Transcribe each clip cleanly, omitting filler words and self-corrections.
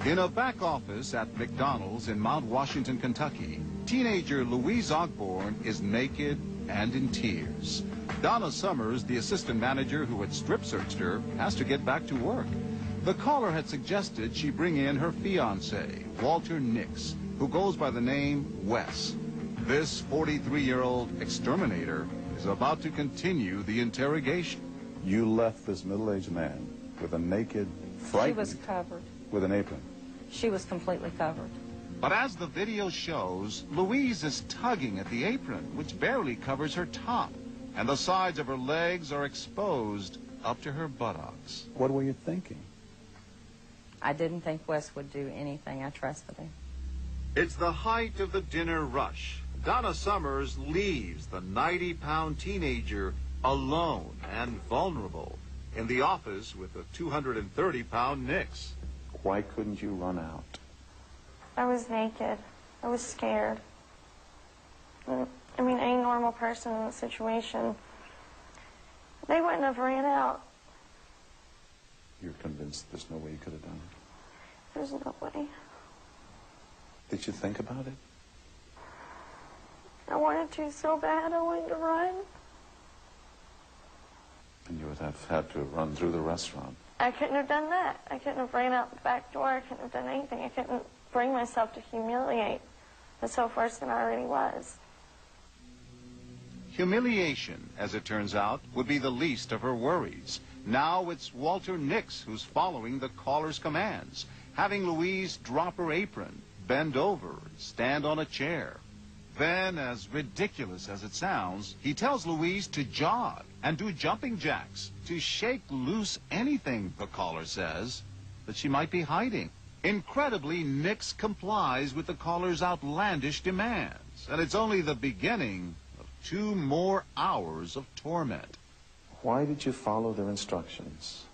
In a back office at MacDonald's in Mount Washington, Kentucky, teenager Louise Ogborn is naked and in tears. Donna Summers, the assistant manager who had strip searched her, has to get back to work. The caller had suggested she bring in her fiancé, Walter Nix, who goes by the name Wes. This 43-year-old exterminator is about to continue the interrogation. You left this middle-aged man with a naked, frightened... She was covered. With an apron. She was completely covered. But as the video shows, Louise is tugging at the apron, which barely covers her top, and the sides of her legs are exposed up to her buttocks. What were you thinking? I didn't think Wes would do anything. I trusted him. It's the height of the dinner rush. Donna Summers leaves the 90-pound teenager alone and vulnerable in the office with the 230-pound Nix. Why couldn't you run out? I was naked. I was scared. I mean, any normal person in the situation, they wouldn't have ran out. You're convinced there's no way you could have done it? There's no way. Did you think about it? I wanted to so bad. I wanted to run. And you would have had to run through the restaurant. I couldn't have done that. I couldn't have ran out the back door. I couldn't have done anything. I couldn't bring myself to humiliate myself worse than I already was. Humiliation, as it turns out, would be the least of her worries. Now it's Walter Nix who's following the caller's commands, having Louise drop her apron, bend over, stand on a chair. Then, as ridiculous as it sounds, he tells Louise to jog and do jumping jacks, to shake loose anything, the caller says, that she might be hiding. Incredibly, Nix complies with the caller's outlandish demands, and it's only the beginning of 2 more hours of torment. Why did you follow their instructions?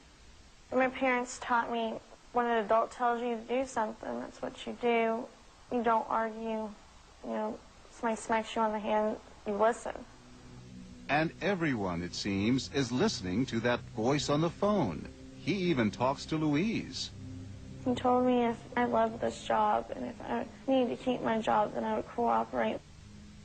My parents taught me when an adult tells you to do something, that's what you do. You don't argue. You know, somebody smacks you on the hand, you listen. And everyone, it seems, is listening to that voice on the phone. He even talks to Louise. He told me if I loved this job and if I needed to keep my job, then I would cooperate.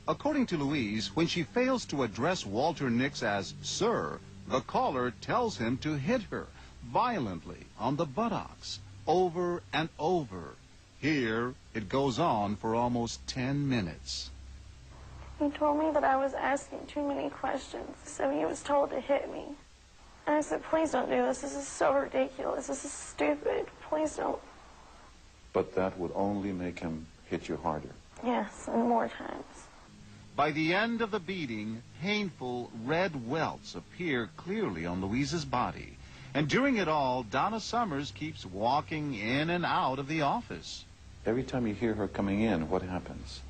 According to Louise, when she fails to address Walter Nix as Sir, the caller tells him to hit her violently on the buttocks, over and over. Here, it goes on for almost 10 minutes. He told me that I was asking too many questions, so he was told to hit me. And I said, please don't do this. This is so ridiculous. This is stupid. Please don't. But that would only make him hit you harder. Yes, and more times. By the end of the beating, painful red welts appear clearly on Louise's body. And during it all, Donna Summers keeps walking in and out of the office. Every time you hear her coming in, what happens?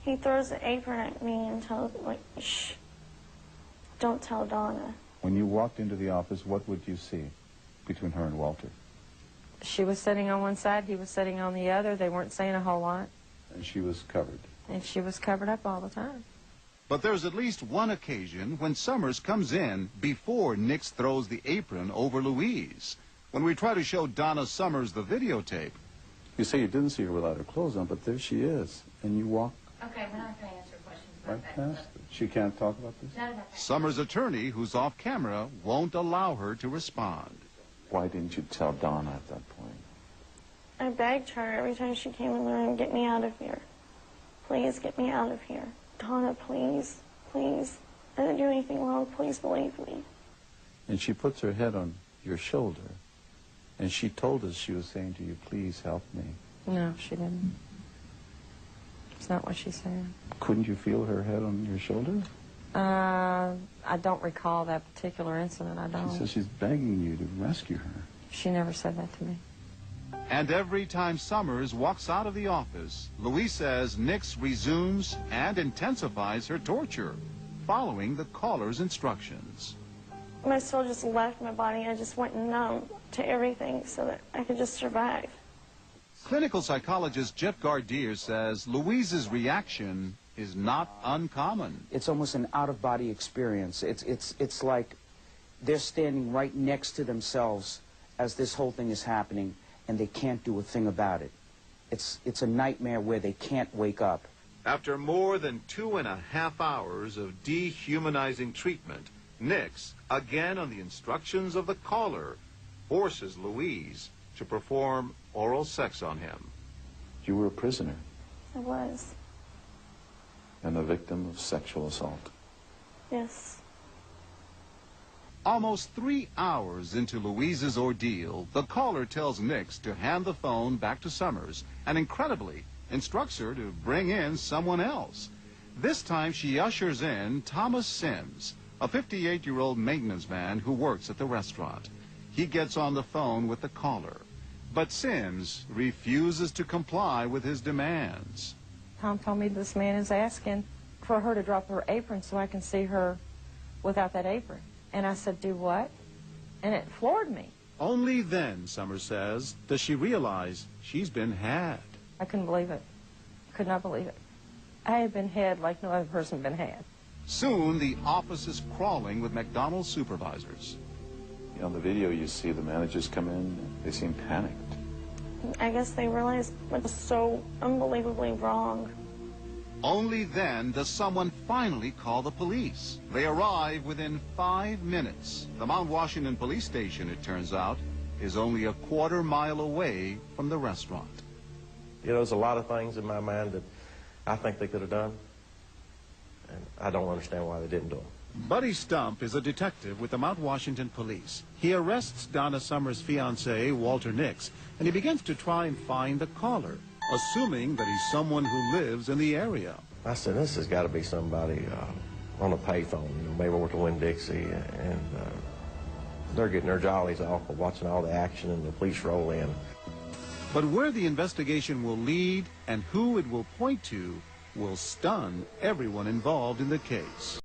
He throws the apron at me and tells me, like, shh, don't tell Donna. When you walked into the office, what would you see between her and Walter? She was sitting on one side, he was sitting on the other. They weren't saying a whole lot. And she was covered. And she was covered up all the time. But there's at least one occasion when Summers comes in before Nix throws the apron over Louise. When we try to show Donna Summers the videotape. You say you didn't see her without her clothes on, but there she is. And you walk Okay, we're not going to answer questions right about past that. her. She can't talk about this? Not about that. Summers' attorney, who's off camera, won't allow her to respond. Why didn't you tell Donna at that point? I begged her every time she came in the room, get me out of here. Please get me out of here. Donna, please, please. I didn't do anything wrong. Please believe me. And she puts her head on your shoulder. And she told us she was saying to you, please help me. No, she didn't. It's not what she said. Couldn't you feel her head on your shoulder? I don't recall that particular incident. I don't. She says she's begging you to rescue her. She never said that to me. And every time Summers walks out of the office, Louise says Nix resumes and intensifies her torture, following the caller's instructions. My soul just left my body. I just went numb to everything so that I could just survive. Clinical psychologist Jeff Gardier says Louise's reaction is not uncommon. It's almost an out-of-body experience. It's like they're standing right next to themselves as this whole thing is happening, and they can't do a thing about it. It's a nightmare where they can't wake up. After more than 2.5 hours of dehumanizing treatment, Nix, again on the instructions of the caller, forces Louise to perform oral sex on him. You were a prisoner I was. and a victim of sexual assault. Yes. Almost 3 hours into Louise's ordeal, the caller tells Nix to hand the phone back to Summers and, incredibly, instructs her to bring in someone else. This time she ushers in Thomas Sims, a 58-year-old maintenance man who works at the restaurant. He gets on the phone with the caller, but Sims refuses to comply with his demands. Tom told me this man is asking for her to drop her apron so I can see her without that apron. And I said, do what? And it floored me. Only then, Summers says, does she realize she's been had. I couldn't believe it. Could not believe it. I had been had like no other person been had. Soon, the office is crawling with MacDonald's supervisors. On the video, you see the managers come in, and they seem panicked. I guess they realized what was so unbelievably wrong. Only then does someone finally call the police. They arrive within 5 minutes. The Mount Washington police station, it turns out, is only a quarter-mile away from the restaurant. You know, there's a lot of things in my mind that I think they could have done, and I don't understand why they didn't do them. Buddy Stump is a detective with the Mount Washington police. He arrests Donna Summers' fiancé, Walter Nix, and he begins to try and find the caller, assuming that he's someone who lives in the area. I said, this has got to be somebody on a payphone, you know, maybe over to Winn-Dixie, and they're getting their jollies off of watching all the action and the police roll in. But where the investigation will lead and who it will point to will stun everyone involved in the case.